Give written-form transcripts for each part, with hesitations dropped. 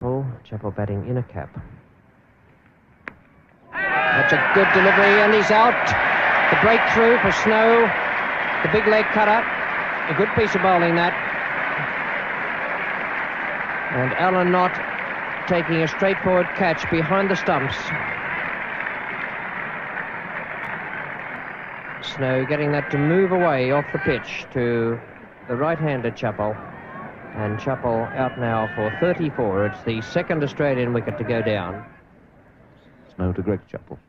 Chappell batting in a cap. That's a good delivery, and he's out. The breakthrough for Snow. The big leg cutter. A good piece of bowling, that. And Alan Knott taking a straightforward catch behind the stumps. Snow getting that to move away off the pitch to the right-handed Chappell. And Chappell out now for 34. It's the second Australian wicket to go down. Snow to Greg Chappell.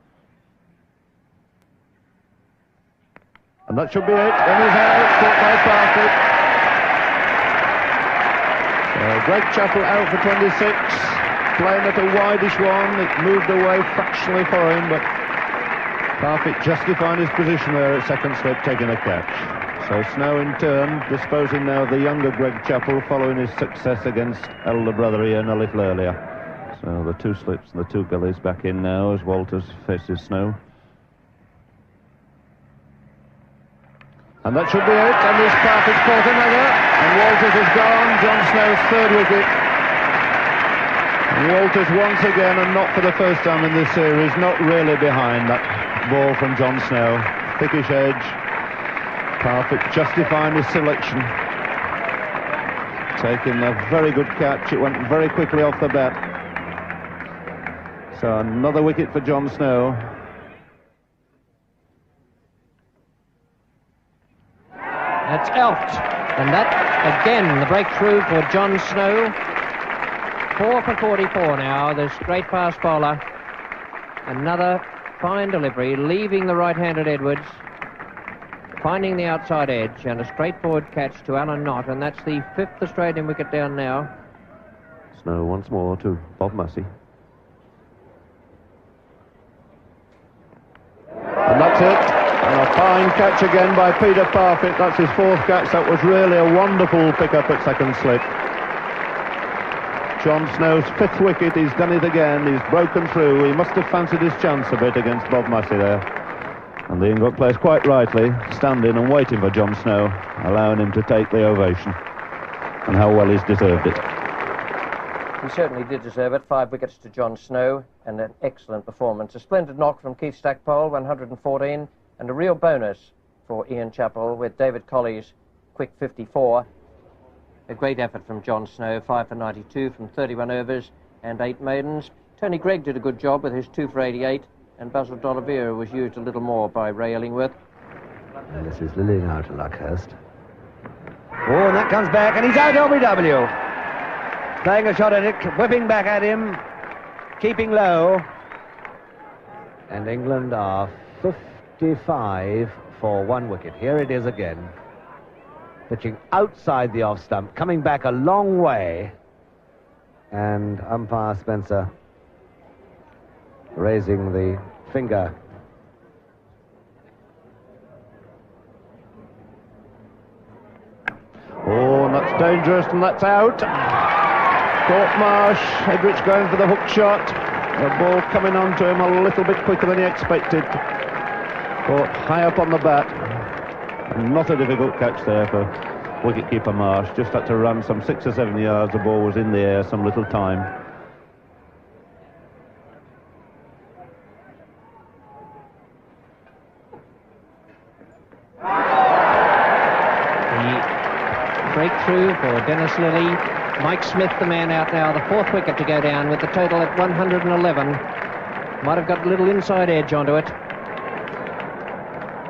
And that should be it. And he's out, caught by Parfitt. So Greg Chappell out for 26. Playing at a wideish one. It moved away fractionally for him, but Parfitt justifying his position there at second slip, taking a catch. So Snow in turn disposing now of the younger Greg Chappell following his success against elder brother Ian a little earlier. So the two slips and the two gullies back in now as Walters faces Snow. And that should be it, and this Parfitt's caught another, and Walters is gone. John Snow's third wicket. And Walters once again, and not for the first time in this series, not really behind that ball from John Snow. Thickish edge. Parfitt justifying his selection. Taking a very good catch. It went very quickly off the bat. So another wicket for John Snow. That's out. And that, again, the breakthrough for John Snow. 4 for 44 now, this great fast bowler. Another fine delivery, leaving the right-handed Edwards, finding the outside edge, and a straightforward catch to Alan Knott, and that's the 5th Australian wicket down now. Snow once more to Bob Massey. And that's it. And a fine catch again by Peter Parfitt. That's his 4th catch. That was really a wonderful pick-up at second slip. John Snow's 5th wicket. He's done it again. He's broken through. He must have fancied his chance a bit against Bob Massey there. And the England players quite rightly standing and waiting for John Snow, allowing him to take the ovation. And how well he's deserved it. He certainly did deserve it. 5 wickets to John Snow, and an excellent performance. A splendid knock from Keith Stackpole, 114, and a real bonus for Ian Chappell with David Colley's quick 54. A great effort from John Snow, 5 for 92 from 31 overs and 8 maidens. Tony Gregg did a good job with his 2 for 88, and Basil D'Oliveira was used a little more by Ray Illingworth. And this is Lily now to Luckhurst. Oh, and that comes back, and he's out, LBW. Playing a shot at it, whipping back at him, keeping low. And England are 55 for 1 wicket. Here it is again. Pitching outside the off stump, coming back a long way. And umpire Spencer raising the finger. Oh, and that's dangerous, and that's out. Caught Marsh. Edrich going for the hook shot. The ball coming onto him a little bit quicker than he expected. Caught high up on the bat. And not a difficult catch there for wicketkeeper Marsh. Just had to run some 6 or 7 yards. The ball was in the air some little time. Breakthrough for Dennis Lillee. Mike Smith, the man out now, the 4th wicket to go down with the total at 111. Might have got a little inside edge onto it.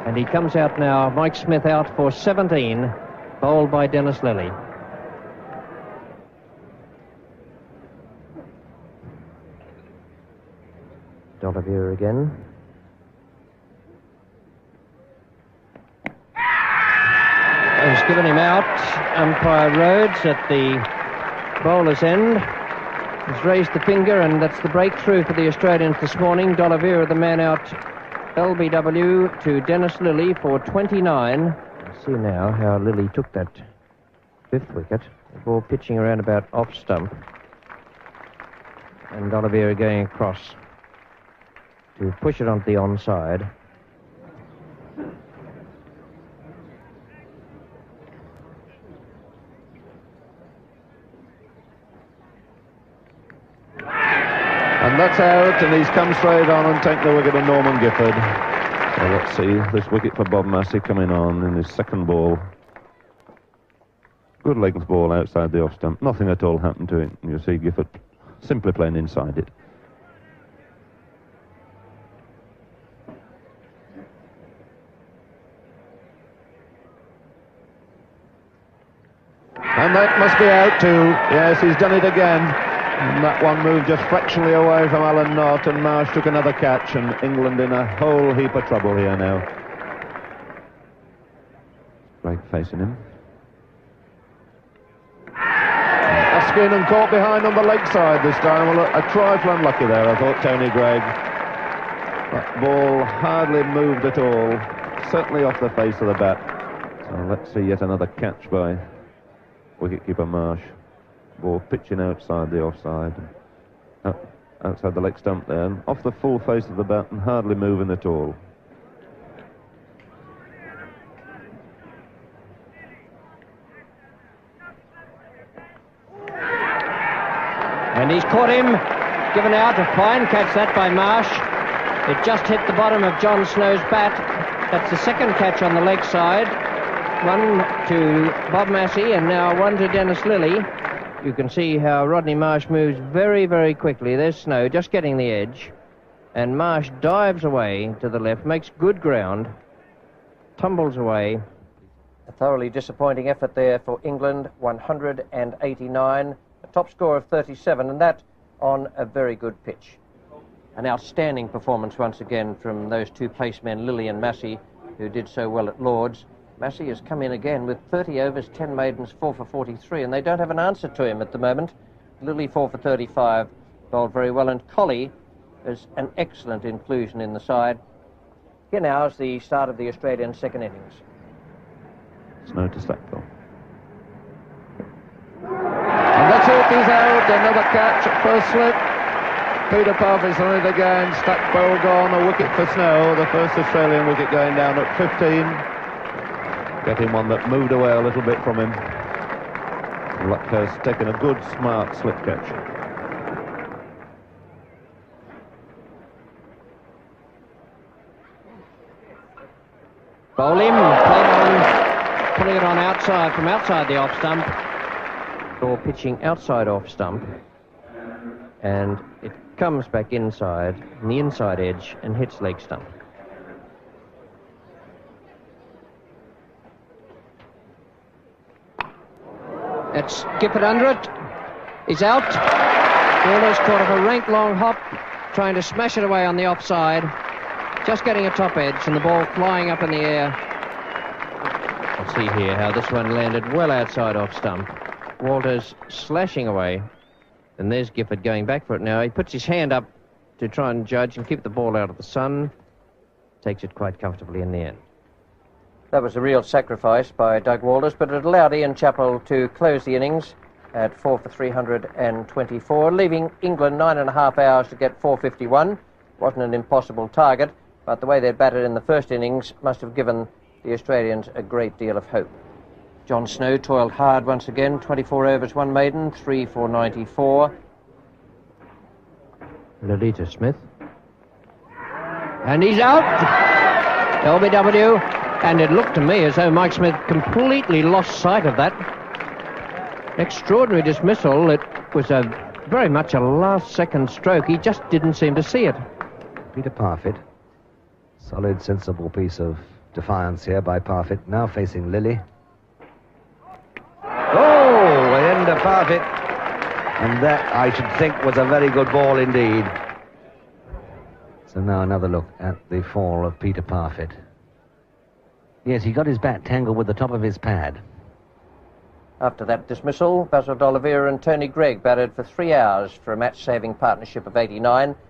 And he comes out now, Mike Smith out for 17, bowled by Dennis Lillee. D'Oliveira again. Has given him out. Umpire Rhodes at the bowler's end has raised the finger, and that's the breakthrough for the Australians this morning. D'Oliveira, the man out, LBW to Dennis Lillee for 29. See now how Lillee took that 5th wicket. The ball pitching around about off stump. And D'Oliveira going across to push it onto the onside. And that's out, and he's come straight on and taken the wicket of Norman Gifford. So let's see this wicket for Bob Massey coming on in his second ball. Good length ball outside the off stump. Nothing at all happened to it. You see Gifford simply playing inside it. And that must be out too. Yes, he's done it again. And that one moved just fractionally away from Alan Knott, and Marsh took another catch, and England in a whole heap of trouble here now. Great facing him. Askin and caught behind on the leg side this time. Well, a trifle unlucky there, I thought, Tony Greig. That ball hardly moved at all. Certainly off the face of the bat. So let's see yet another catch by wicketkeeper Marsh. Ball pitching outside the offside. Outside the leg stump there. And off the full face of the bat and hardly moving at all. And he's caught him, given out. A fine catch that by Marsh. It just hit the bottom of John Snow's bat. That's the second catch on the leg side. One to Bob Massey and now one to Dennis Lillee. You can see how Rodney Marsh moves very, very quickly. There's Snow just getting the edge. And Marsh dives away to the left, makes good ground, tumbles away. A thoroughly disappointing effort there for England, 189. A top score of 37, and that on a very good pitch. An outstanding performance once again from those two pacemen, Lillee and Massey, who did so well at Lord's. Massey has come in again with 30 overs, 10 maidens, 4 for 43, and they don't have an answer to him at the moment. Lillee 4 for 35, bowled very well, and Colley is an excellent inclusion in the side. Here now is the start of the Australian second innings. Snow to Stackpole. And that's it, he's out. Another catch at first slip. Peter Parfitt's on it again. Stackpole gone, a wicket for Snow. The first Australian wicket going down at 15. Getting one that moved away a little bit from him. Luckhurst taken a good, smart slip catch. Bowl him, putting it on outside, from outside the off stump. Or pitching outside off stump. And it comes back inside, on the inside edge, and hits leg stump. That's Gifford under it. He's out. Walters caught up a rank long hop, trying to smash it away on the offside. Just getting a top edge, and the ball flying up in the air. Let's see here how this one landed well outside off stump. Walters slashing away. And there's Gifford going back for it now. He puts his hand up to try and judge and keep the ball out of the sun. Takes it quite comfortably in the end. That was a real sacrifice by Doug Walters, but it allowed Ian Chappell to close the innings at 4 for 324, leaving England 9.5 hours to get 451. Wasn't an impossible target, but the way they batted in the first innings must have given the Australians a great deal of hope. John Snow toiled hard once again, 24 overs, 1 maiden, 3 for 94. Lolita Smith. And he's out! LBW. And it looked to me as though Mike Smith completely lost sight of that. Extraordinary dismissal. It was very much a last-second stroke. He just didn't seem to see it. Peter Parfitt. Solid, sensible piece of defiance here by Parfitt. Now facing Lillee. Oh, the end of Parfitt. And that, I should think, was a very good ball indeed. So now another look at the fall of Peter Parfitt. Yes, he got his bat tangled with the top of his pad. After that dismissal, Basil D'Oliveira and Tony Greig batted for 3 hours for a match-saving partnership of 89.